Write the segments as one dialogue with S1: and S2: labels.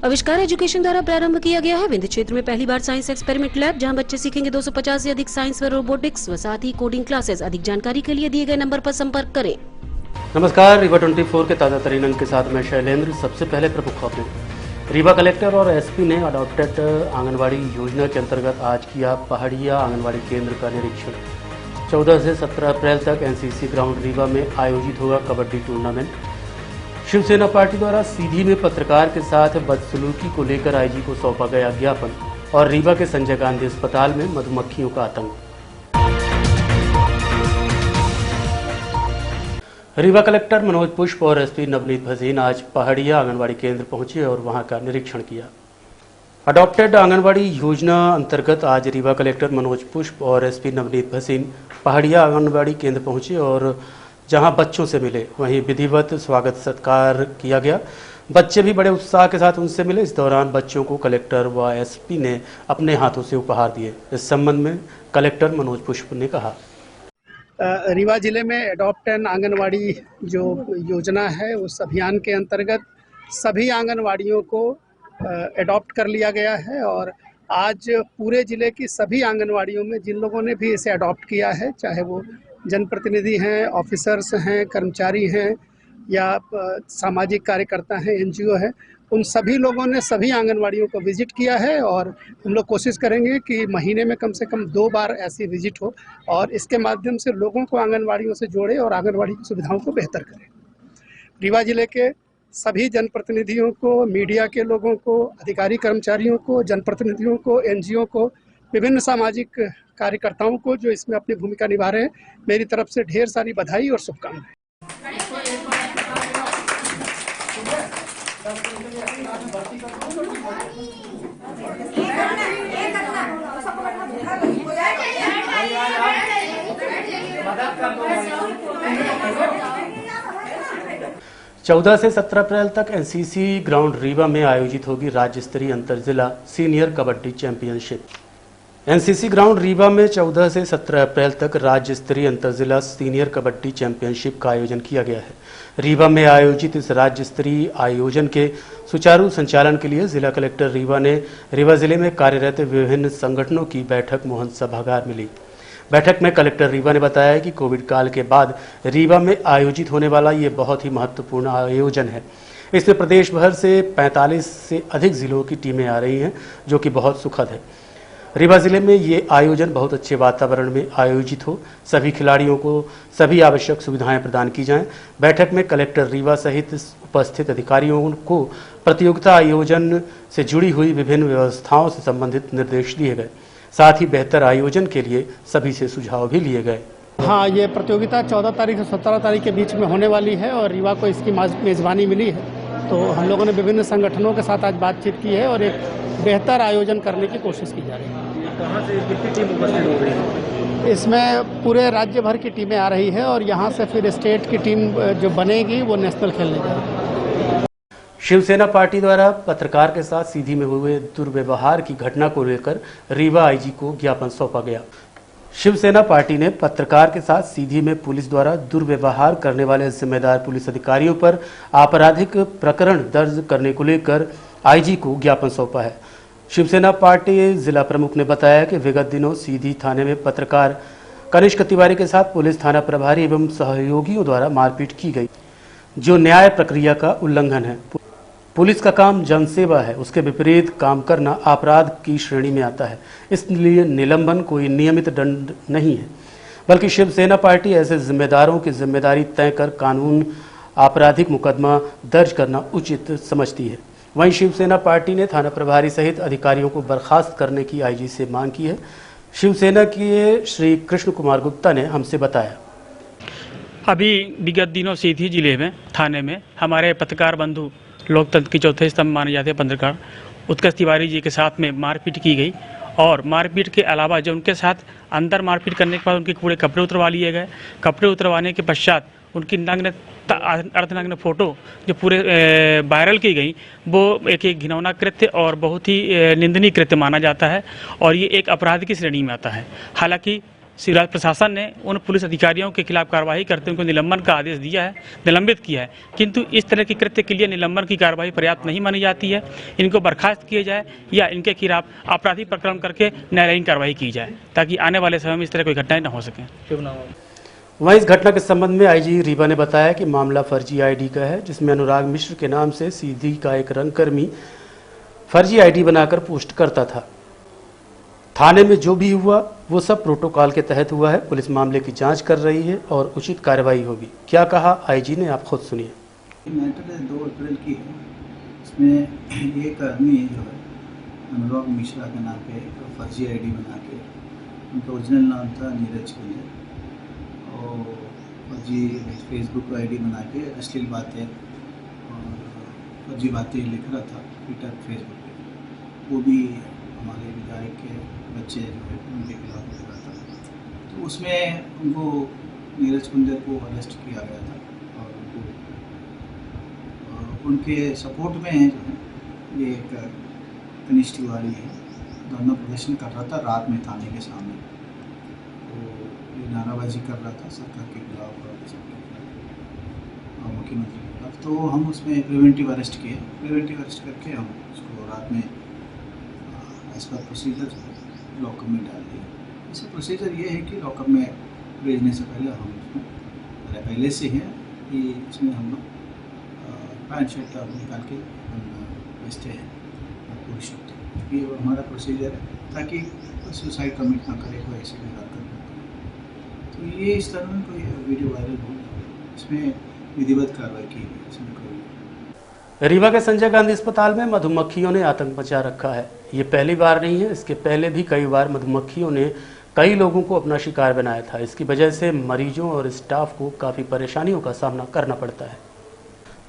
S1: आविष्कार एजुकेशन द्वारा प्रारंभ किया गया है विंध्य क्षेत्र में पहली बार साइंस एक्सपेरिमेंट लैब, जहां बच्चे सीखेंगे 250 से अधिक साइंस व रोबोटिक्स व साथ ही कोडिंग क्लासेस। अधिक जानकारी के लिए दिए गए नंबर पर संपर्क करें।
S2: नमस्कार, रीवा 24 के ताज़ा तरीन अंक के साथ मैं शैलेंद्र। सबसे पहले प्रमुख खबरें। रीवा कलेक्टर और एसपी ने अडॉप्टेड आंगनवाड़ी योजना के अंतर्गत आज किया पहाड़िया आंगनवाड़ी केंद्र का निरीक्षण। 14 से 17 अप्रैल तक एनसीसी ग्राउंड रीवा में आयोजित होगा कबड्डी टूर्नामेंट। शिवसेना पार्टी द्वारा सीधी में पत्रकार के साथ बदसलूकी को लेकर आईजी को सौंपा गया ज्ञापन। और रीवा के संजय गांधी अस्पताल में मधुमक्खियों का आतंक। रीवा कलेक्टर मनोज पुष्प और एसपी नवनीत भसीन आज पहाड़िया आंगनवाड़ी केंद्र पहुंचे और वहां का निरीक्षण किया। अडॉप्टेड आंगनवाड़ी योजना अंतर्गत आज रीवा कलेक्टर मनोज पुष्प और एसपी नवनीत भसीन पहाड़िया आंगनवाड़ी केंद्र पहुंचे और जहां बच्चों से मिले वहीं विधिवत स्वागत सत्कार किया गया। बच्चे भी बड़े उत्साह के साथ उनसे मिले। इस दौरान बच्चों को कलेक्टर व एसपी ने अपने हाथों से उपहार दिए। इस संबंध में कलेक्टर मनोज पुष्प ने कहा,
S3: रीवा जिले में अडॉप्ट एन आंगनवाड़ी जो योजना है उस अभियान के अंतर्गत सभी आंगनवाड़ियों को अडॉप्ट कर लिया गया है और आज पूरे जिले की सभी आंगनवाड़ियों में जिन लोगों ने भी इसे अडॉप्ट किया है, चाहे वो जनप्रतिनिधि हैं, ऑफिसर्स हैं, कर्मचारी हैं या सामाजिक कार्यकर्ता हैं, एनजीओ है, उन सभी लोगों ने सभी आंगनवाड़ियों को विजिट किया है और हम लोग कोशिश करेंगे कि महीने में कम से कम 2 बार ऐसी विजिट हो और इसके माध्यम से लोगों को आंगनवाड़ियों से जोड़े और आंगनवाड़ी की सुविधाओं को बेहतर करें। रीवा जिले के सभी जनप्रतिनिधियों को, मीडिया के लोगों को, अधिकारी कर्मचारियों को, जनप्रतिनिधियों को, एनजीओ को, विभिन्न सामाजिक कार्यकर्ताओं को जो इसमें अपनी भूमिका निभा रहे हैं, मेरी तरफ से ढेर सारी बधाई और शुभकामनाएं।
S2: 14 से 17 अप्रैल तक एनसीसी ग्राउंड रीवा में आयोजित होगी राज्य स्तरीय अंतर जिला senior kabaddi championship. NCC ground Rewa में 14 से 17 अप्रैल तक राज्य स्तरीय अंतर जिला सीनियर कबड्डी चैंपियनशिप का आयोजन किया गया है। रीवा में आयोजित इस राज्य स्तरीय आयोजन के सुचारू संचालन के लिए जिला कलेक्टर रीवा ने रीवा जिले में कार्यरत विभिन्न संगठनों की बैठक मोहन सभागार में ली। बैठक में कलेक्टर रीवा ने बताया कि कोविड काल के बाद रीवा में आयोजित होने वाला ये बहुत ही महत्वपूर्ण आयोजन है। इसमें प्रदेश भर से 45 से अधिक जिलों की टीमें आ रही हैं, जो कि बहुत सुखद है। रीवा जिले में ये आयोजन बहुत अच्छे वातावरण में आयोजित हो, सभी खिलाड़ियों को सभी आवश्यक सुविधाएं प्रदान की जाएं। बैठक में कलेक्टर रीवा सहित उपस्थित अधिकारियों को प्रतियोगिता आयोजन से जुड़ी हुई विभिन्न व्यवस्थाओं से संबंधित निर्देश दिए गए। साथ ही बेहतर आयोजन के लिए सभी से सुझाव भी लिए गए।
S3: हाँ, ये प्रतियोगिता 14 तारीख से 17 तारीख के बीच में होने वाली है और रीवा को इसकी मेज़बानी मिली है, तो हम लोगों ने विभिन्न संगठनों के साथ आज बातचीत की है और एक बेहतर आयोजन करने की कोशिश की जा रही है।
S2: कहाँ से कितनी टीम उपस्थित हो रही है?
S3: इसमें पूरे राज्य भर की टीमें आ रही है और यहाँ से फिर स्टेट की टीम जो बनेगी वो नेशनल खेलने जाएगी।
S2: शिवसेना पार्टी द्वारा पत्रकार के साथ सीधी में हुए दुर्व्यवहार की घटना को लेकर रीवा आईजी को ज्ञापन सौंपा गया। शिवसेना पार्टी ने पत्रकार के साथ सीधी में पुलिस द्वारा दुर्व्यवहार करने वाले जिम्मेदार पुलिस अधिकारियों पर आपराधिक प्रकरण दर्ज करने को लेकर आईजी को ज्ञापन सौंपा है। शिवसेना पार्टी जिला प्रमुख ने बताया कि विगत दिनों सीधी थाने में पत्रकार कनिष्क तिवारी के साथ पुलिस थाना प्रभारी एवं सहयोगियों द्वारा मारपीट की गई, जो न्याय प्रक्रिया का उल्लंघन है। पुलिस का काम जनसेवा है, उसके विपरीत काम करना अपराध की श्रेणी में आता है। इसलिए निलंबन कोई नियमित दंड नहीं है, बल्कि शिवसेना पार्टी ऐसे जिम्मेदारों की जिम्मेदारी तय कर कानून आपराधिक मुकदमा दर्ज करना उचित समझती है। वहीं शिवसेना पार्टी ने थाना प्रभारी सहित अधिकारियों को बर्खास्त करने की आईजी से मांग की है। शिवसेना के श्री कृष्ण कुमार गुप्ता ने हमसे बताया,
S4: अभी विगत दिनों सीधी जिले में थाने में हमारे पत्रकार बंधु, लोकतंत्र के चौथे स्तंभ माने जाते हैं पत्रकार उत्कर्ष तिवारी जी के साथ में मारपीट की गई और मारपीट के अलावा जो उनके साथ अंदर मारपीट करने के बाद उनके पूरे कपड़े उतरवा लिए गए। कपड़े उतरवाने के पश्चात उनकी नग्न अर्धनग्न फोटो जो पूरे वायरल की गई, वो एक घिनौना कृत्य और बहुत ही निंदनीय कृत्य माना जाता है और ये एक अपराध की श्रेणी में आता है। हालांकि राज्य प्रशासन ने उन पुलिस अधिकारियों के खिलाफ कार्रवाई करते उनको निलंबन का आदेश दिया है, निलंबित किया है, किंतु इस तरह के कृत्य के लिए निलंबन की कार्रवाई पर्याप्त नहीं मानी जाती है। इनको बर्खास्त किया जाए या इनके खिलाफ आपराधिक प्रकरण करके न्यायालयीन कार्रवाई की जाए ताकि आने वाले समय में इस तरह कोई घटनाएं न हो सकें।
S2: वहीं इस घटना के संबंध में आईजी रीवा ने बताया कि मामला फर्जी आईडी का है, जिसमें अनुराग मिश्र के नाम से सीधी का एक रंगकर्मी फर्जी आईडी बनाकर पोस्ट करता था। थाने में जो भी हुआ वो सब प्रोटोकॉल के तहत हुआ है। पुलिस मामले की जांच कर रही है और उचित कार्रवाई होगी। क्या कहा आईजी ने, आप खुद सुनिए।
S5: मैटर 2 अप्रैल की है। इसमें एक आदमी जो है अनुराग मिश्रा के नाम पे फर्जी आईडी बना के, उनका ओरिजिनल नाम था नीरज कुंजर, और फर्जी फेसबुक आईडी बना के अश्लील बातें और फर्जी बातें लिख रहा था ट्विटर फेसबुक पे। वो भी हमारे विधायक के बच्चे जो है उनके खिलाफ लिख रहा था। तो उसमें उनको नीरज कुंजर को अरेस्ट किया गया था और उनको उनके सपोर्ट में है जो है ये एक कनिष्ठ तिवारी है, धरना प्रदर्शन कर रहा था रात में थाने के सामने। तो ये नाराबाजी कर रहा था सरकार के खिलाफ और मुख्यमंत्री के खिलाफ। तो हम उसमें प्रिवेंटिव अरेस्ट किए। प्रिवेंटिव अरेस्ट करके हम उसको रात में एज पर प्रोसीजर लॉकअप में डाल दिया। इसका प्रोसीजर ये है कि लॉकअप में भेजने से पहले हम उसमें पहले से है कि इसमें हम लोग पैंट शर्ट निकाल के हम भेजते हैं पूरी शर्ट। ये हमारा प्रोसीजर है ताकि सुसाइड कमिट ना करे, कोई ऐसी भी हरकत ना करे। तो ये इस तरह में कोई वीडियो वायरल हो, इसमें विधिवत कार्रवाई की गई। इसमें कोई
S2: रीवा के संजय गांधी अस्पताल में मधुमक्खियों ने आतंक मचा रखा है। ये पहली बार नहीं है, इसके पहले भी कई बार मधुमक्खियों ने कई लोगों को अपना शिकार बनाया था। इसकी वजह से मरीजों और स्टाफ को काफ़ी परेशानियों का सामना करना पड़ता है।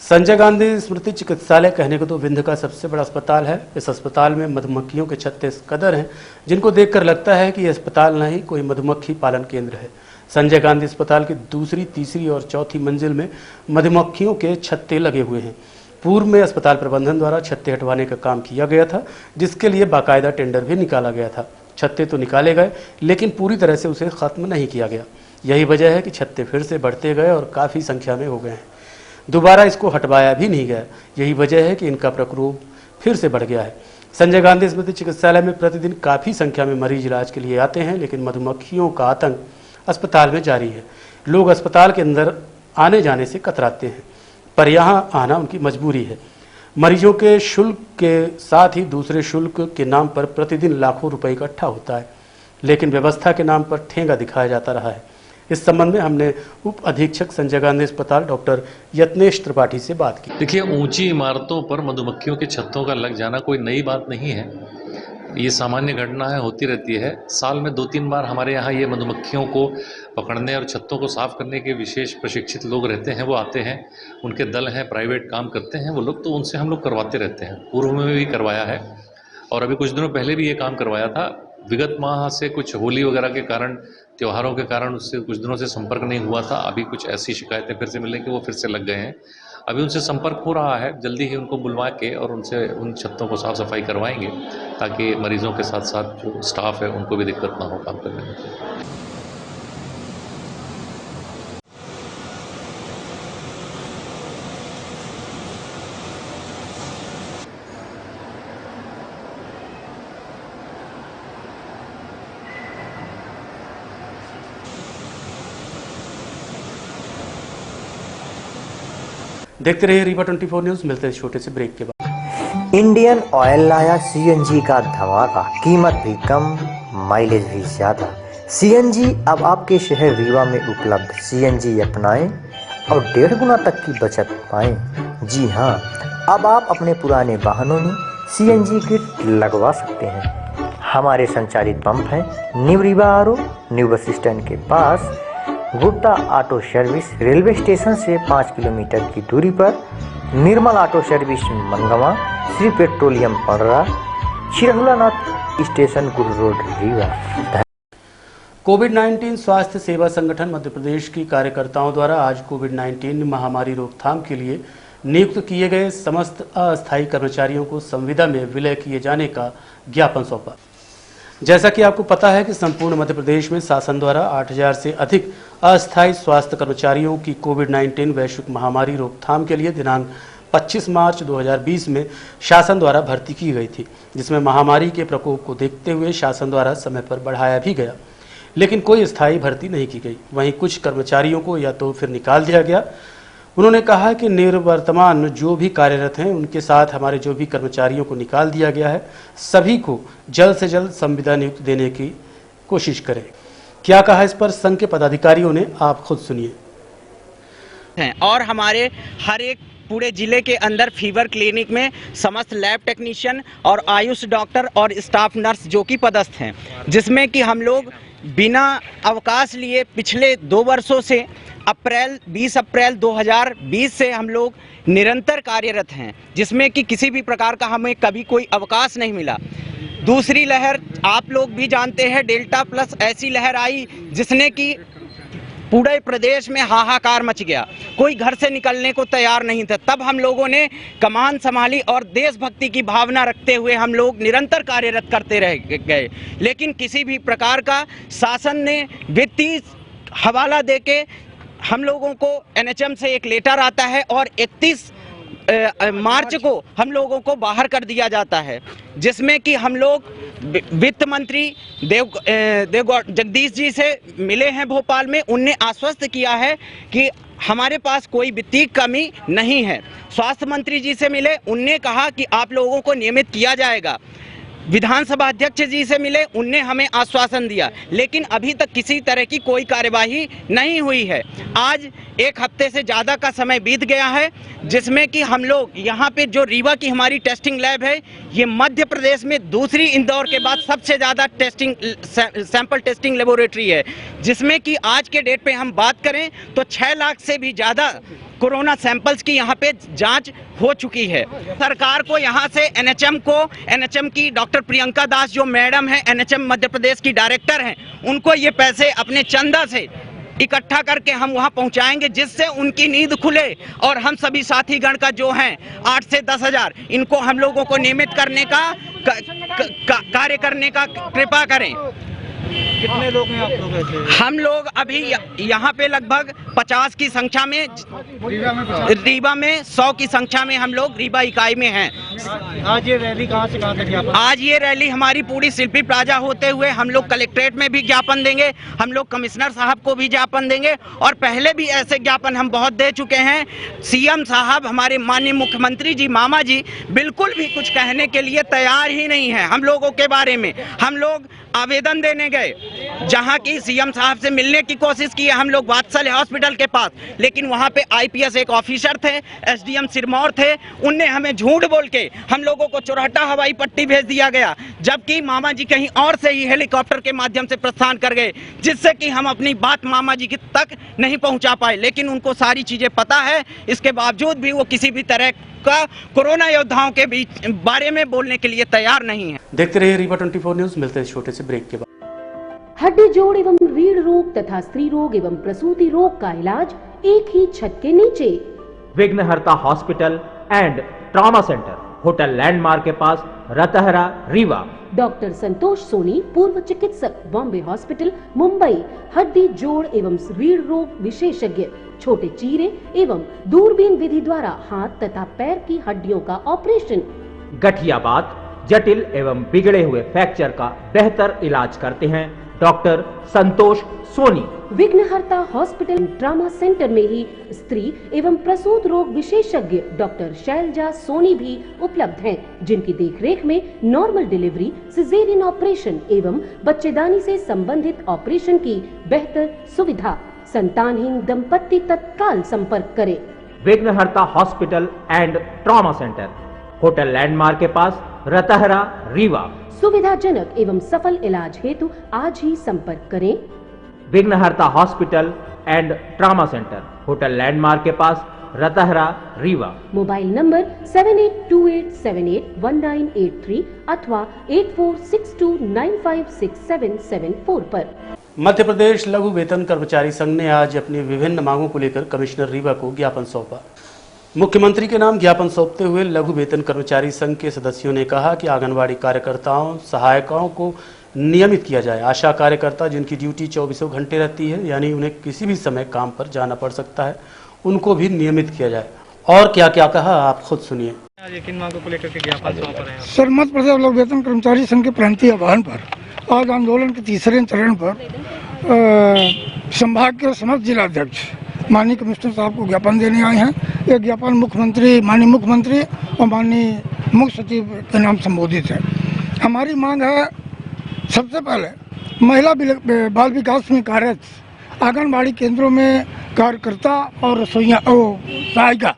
S2: संजय गांधी स्मृति चिकित्सालय कहने को तो विंध्य का सबसे बड़ा अस्पताल है। इस अस्पताल में मधुमक्खियों के छत्ते इस कदर हैं जिनको देखकर लगता है कि यह अस्पताल नहीं कोई मधुमक्खी पालन केंद्र है। संजय गांधी अस्पताल की दूसरी, तीसरी और चौथी मंजिल में मधुमक्खियों के छत्ते लगे हुए हैं। पूर्व में अस्पताल प्रबंधन द्वारा छत्ते हटवाने का काम किया गया था, जिसके लिए बाकायदा टेंडर भी निकाला गया था। छत्ते तो निकाले गए लेकिन पूरी तरह से उसे खत्म नहीं किया गया। यही वजह है कि छत्ते फिर से बढ़ते गए और काफ़ी संख्या में हो गए हैं। दोबारा इसको हटवाया भी नहीं गया। यही वजह है कि इनका प्रकोप फिर से बढ़ गया है। संजय गांधी स्मृति चिकित्सालय में प्रतिदिन काफ़ी संख्या में मरीज इलाज के लिए आते हैं, लेकिन मधुमक्खियों का आतंक अस्पताल में जारी है। लोग अस्पताल के अंदर आने जाने से कतराते हैं, पर यहाँ आना उनकी मजबूरी है। मरीजों के शुल्क के साथ ही दूसरे शुल्क के नाम पर प्रतिदिन लाखों रुपए इकट्ठा होता है, लेकिन व्यवस्था के नाम पर ठेंगा दिखाया जाता रहा है। इस संबंध में हमने उप अधीक्षक संजय गांधी अस्पताल डॉक्टर यत्नेश त्रिपाठी से बात की।
S6: देखिए, ऊंची इमारतों पर मधुमक्खियों के छत्तों का लग जाना कोई नई बात नहीं है। ये सामान्य घटना है, होती रहती है। साल में 2-3 बार हमारे यहाँ ये मधुमक्खियों को पकड़ने और छत्तों को साफ़ करने के विशेष प्रशिक्षित लोग रहते हैं, वो आते हैं। उनके दल हैं, प्राइवेट काम करते हैं वो लोग, तो उनसे हम लोग करवाते रहते हैं। पूर्व में भी करवाया है और अभी कुछ दिनों पहले भी ये काम करवाया था। विगत माह से कुछ होली वगैरह के कारण, त्योहारों के कारण उससे कुछ दिनों से संपर्क नहीं हुआ था। अभी कुछ ऐसी शिकायतें फिर से मिलने कि वो फिर से लग गए हैं। अभी उनसे संपर्क हो रहा है, जल्दी ही उनको बुलवा के और उनसे उन छत्तों को साफ़ सफाई करवाएंगे ताकि मरीजों के साथ साथ जो स्टाफ है उनको भी दिक्कत ना हो काम करने में।
S2: देखते रहिए रीवा 24 न्यूज। मिलते हैं छोटे से ब्रेक के बाद।
S7: इंडियन ऑयल लाया सीएनजी का धमाका, कीमत भी कम, माइलेज भी ज्यादा। सीएनजी अब आपके शहर रीवा में उपलब्ध। सीएनजी अपनाएं और 1.5 गुना तक की बचत पाएं। जी हां, अब आप अपने पुराने वाहनों में सीएनजी किट लगवा सकते हैं। हमारे संचालित पंप हैं new Rewa RO, new bus stand के पास, Gupta auto service, railway station से 5 किलोमीटर की दूरी पर, Nirmal auto service Mangawan, Shri petroleum Padra, Chirhulanath station Guru road Rewa.
S2: कोविड-19 स्वास्थ्य सेवा संगठन मध्य प्रदेश की कार्यकर्ताओं द्वारा आज कोविड-19 महामारी रोकथाम के लिए नियुक्त किए गए समस्त अस्थायी कर्मचारियों को संविदा में विलय किए जाने का ज्ञापन सौंपा। जैसा कि आपको पता है कि संपूर्ण मध्य प्रदेश में शासन द्वारा 8000 से अधिक अस्थायी स्वास्थ्य कर्मचारियों की कोविड-19 वैश्विक महामारी रोकथाम के लिए दिनांक 25 मार्च 2020 में शासन द्वारा भर्ती की गई थी, जिसमें महामारी के प्रकोप को देखते हुए शासन द्वारा समय पर बढ़ाया भी गया, लेकिन कोई स्थायी भर्ती नहीं की गई। वहीं कुछ कर्मचारियों को या तो फिर निकाल दिया गया। उन्होंने कहा कि निवर्तमान जो भी कार्यरत हैं उनके साथ हमारे जो भी कर्मचारियों को निकाल दिया गया है, सभी को जल्द से जल्द संविदा नियुक्त देने की कोशिश करें। क्या कहा इस पर संघ के पदाधिकारियों ने, आप खुद सुनिए।
S8: और हमारे हर एक पूरे जिले के अंदर फीवर क्लिनिक में समस्त लैब टेक्नीशियन और आयुष डॉक्टर और स्टाफ नर्स जो कि पदस्थ हैं, जिसमें कि हम लोग बिना अवकाश लिए पिछले 2 वर्षों से 20 अप्रैल 2020 से हम लोग निरंतर कार्यरत हैं, जिसमें कि किसी भी प्रकार का हमें कभी कोई अवकाश नहीं मिला। दूसरी लहर आप लोग भी जानते हैं, डेल्टा प्लस ऐसी लहर आई जिसने कि पूरे प्रदेश में हाहाकार मच गया, कोई घर से निकलने को तैयार नहीं था। तब हम लोगों ने कमान संभाली और देशभक्ति की भावना रखते हुए हम लोग निरंतर कार्यरत करते रह गए, लेकिन किसी भी प्रकार का शासन ने वित्तीय हवाला देके हम लोगों को एनएचएम से एक लेटर आता है और 31 मार्च को हम लोगों को बाहर कर दिया जाता है, जिसमें कि हम लोग वित्त मंत्री जगदीश जी से मिले हैं भोपाल में। उनने आश्वस्त किया है कि हमारे पास कोई वित्तीय कमी नहीं है। स्वास्थ्य मंत्री जी से मिले, उनने कहा कि आप लोगों को नियमित किया जाएगा। विधानसभा अध्यक्ष जी से मिले, उनने हमें आश्वासन दिया, लेकिन अभी तक किसी तरह की कोई कार्यवाही नहीं हुई है। आज 1 हफ्ते से ज़्यादा का समय बीत गया है, जिसमें कि हम लोग यहाँ पे जो रीवा की हमारी टेस्टिंग लैब है, ये मध्य प्रदेश में दूसरी इंदौर के बाद सबसे ज़्यादा सैंपल टेस्टिंग लेबोरेटरी है, जिसमें कि आज के डेट पे हम बात करें तो 6 लाख से भी ज़्यादा कोरोना सैंपल्स की यहाँ पे जांच हो चुकी है। सरकार को यहाँ से एनएचएम की डॉक्टर प्रियंका दास जो मैडम है, एनएचएम मध्य प्रदेश की डायरेक्टर हैं, उनको ये पैसे अपने चंदा से इकट्ठा करके हम वहाँ पहुँचाएंगे, जिससे उनकी नींद खुले और हम सभी साथीगण का जो हैं 8 से 10 हज़ार इनको हम लोगों को नियमित करने का कार्य करने का कृपा करें।
S9: कितने लोग हैं आप लोग ऐसे?
S8: हम लोग अभी यहाँ पे लगभग 50 की संख्या में, रीवा में 100 की संख्या में हम लोग रीवा इकाई में हैं।
S9: आज ये रैली कहाँ से कहाँ तक ज्ञापन?
S8: आज ये रैली हमारी पूरी शिल्पी प्लाजा होते हुए हम लोग कलेक्ट्रेट में भी ज्ञापन देंगे, हम लोग कमिश्नर साहब को भी ज्ञापन देंगे, और पहले भी ऐसे ज्ञापन हम बहुत दे चुके हैं। सीएम साहब, हमारे माननीय मुख्यमंत्री जी, मामा जी बिल्कुल भी कुछ कहने के लिए तैयार ही नहीं है हम लोगों के बारे में। हम लोग आवेदन देने गए, जहां की सीएम साहब से मिलने की कोशिश की है हम लोग वात्सल्य हॉस्पिटल के पास, लेकिन वहां पे आईपीएस एक ऑफिसर थे, एसडीएम सिरमौर थे, उनने हमें झूठ बोल के हम लोगों को चौराहा हवाई पट्टी भेज दिया गया, जबकि मामा जी कहीं और से ही हेलीकॉप्टर के माध्यम से प्रस्थान कर गए, जिससे कि हम अपनी बात मामा जी की तक नहीं पहुंचा पाए। लेकिन उनको सारी चीजें पता है, इसके बावजूद भी वो किसी भी तरह का कोरोना योद्धाओं के बीच बारे में बोलने के लिए तैयार नहीं है।
S2: देखते रहिए रीवा 24 न्यूज। मिलते हैं छोटे से ब्रेक के बाद।
S1: हड्डी जोड़ एवं रीढ़ रोग तथा स्त्री रोग एवं प्रसूति रोग का इलाज एक ही छत के नीचे।
S10: विघ्नहर्ता hospital and trauma centre, hotel landmark के पास, रतहरा, रीवा।
S1: डॉक्टर संतोष सोनी, पूर्व चिकित्सक, बॉम्बे हॉस्पिटल, मुंबई। हड्डी जोड़ एवं रीढ़ रोग विशेषज्ञ, छोटे चीरे एवं दूरबीन विधि द्वारा हाथ तथा पैर की हड्डियों का ऑपरेशन।
S10: गठियाबात, जटिल एवं बिगड़े हुए फ्रैक्चर का बेहतर इलाज करते हैं डॉक्टर संतोष सोनी।
S1: विघ्नहर्ता हॉस्पिटल ट्रॉमा सेंटर में ही स्त्री एवं प्रसूत रोग विशेषज्ञ डॉक्टर शैलजा सोनी भी उपलब्ध हैं, जिनकी देखरेख में नॉर्मल डिलीवरी, सिजेरियन ऑपरेशन एवं बच्चेदानी से संबंधित ऑपरेशन की बेहतर सुविधा। संतानहीन दंपत्ति तत्काल संपर्क करें।
S10: विघ्नहर्ता hospital and trauma centre, hotel landmark के पास, रतहरा, रीवा।
S1: सुविधाजनक एवं सफल इलाज हेतु आज ही संपर्क करें।
S10: विघ्नहर्ता hospital and trauma centre, hotel landmark के पास, रतहरा, रीवा।
S1: मोबाइल नंबर 7828781983 अथवा 8462956774 पर।
S2: मध्य प्रदेश लघु वेतन कर्मचारी संघ ने आज अपनी विभिन्न मांगों को लेकर कमिश्नर रीवा को ज्ञापन सौंपा। मुख्यमंत्री के नाम ज्ञापन सौंपते हुए लघु वेतन कर्मचारी संघ के सदस्यों ने कहा कि आंगनवाड़ी कार्यकर्ताओं, सहायिकाओं को नियमित किया जाए। आशा कार्यकर्ता जिनकी ड्यूटी 24 घंटे रहती है, यानी उन्हें किसी भी समय काम पर जाना पड़ सकता है, उनको भी नियमित किया जाए। और क्या क्या कहा आप खुद सुनिए।
S9: किन मांगों को लेकर के ज्ञापन सौंप रहे हैं?
S11: सर, मध्य प्रदेश लोक वेतन कर्मचारी संघ के प्रांतीय आह्वान पर आज आंदोलन के तीसरे चरण पर संभाग के समस्त जिलाध्यक्ष माननीय कमिश्नर साहब को ज्ञापन देने आए हैं। ये ज्ञापन माननीय मुख्यमंत्री और माननीय मुख्य सचिव के नाम संबोधित है। हमारी मांग है, सबसे पहले महिला बाल विकास में कार्यरत आंगनबाड़ी केंद्रों में कार्यकर्ता और रसोइया सहायिका,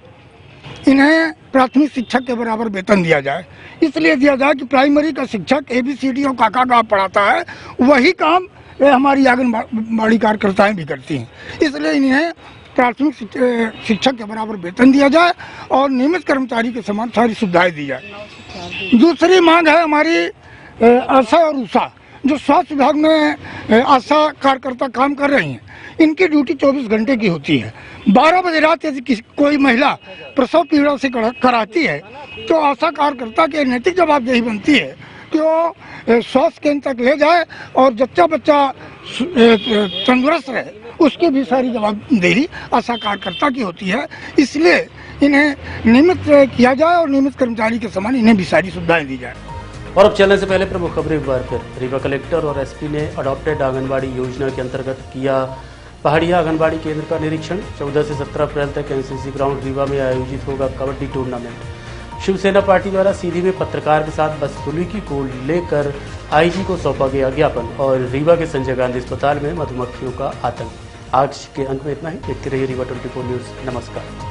S11: इन्हें प्राथमिक शिक्षक के बराबर वेतन दिया जाए। इसलिए दिया जाए कि प्राइमरी का शिक्षक ABCD और काका गा पढ़ाता है, वही काम हमारी आंगनबाड़ी कार्यकर्ताएं भी करती हैं। इसलिए इन्हें प्राथमिक शिक्षक के बराबर वेतन दिया जाए और नियमित कर्मचारी के समान सारी सुविधाएं दी जाए। दूसरी मांग है हमारी आशा और उषा, जो स्वास्थ्य विभाग में आशा कार्यकर्ता काम कर रही हैं, इनकी ड्यूटी 24 घंटे की होती है। 12 बजे रात यदि कोई महिला प्रसव पीड़ा से कराती है तो आशा कार्यकर्ता की नैतिक जवाबदेही बनती है कि वो स्वास्थ्य केंद्र तक ले जाए और जच्चा बच्चा तंदुरुस्त रहे, उसकी भी सारी जवाबदेही आशा कार्यकर्ता की होती है। इसलिए इन्हें नियमित किया जाए और नियमित कर्मचारी के समान इन्हें भी सारी सुविधाएं दी जाए।
S2: और अब चलने से पहले प्रमुख खबरें एक बार फिर। रीवा कलेक्टर और SP ने अडॉप्टेड आंगनबाड़ी योजना के अंतर्गत किया पहाड़िया आंगनबाड़ी केंद्र का निरीक्षण। 14 से 17 अप्रैल तक NCC ग्राउंड रीवा में आयोजित होगा कबड्डी टूर्नामेंट। शिवसेना पार्टी द्वारा सीधी में पत्रकार के साथ बदसलूकी को लेकर IG को सौंपा गया ज्ञापन। और रीवा के संजय गांधी अस्पताल में मधुमक्खियों का आतंक। आज के अंक में इतना ही। देखते रहिए रीवा 24 न्यूज़। नमस्कार।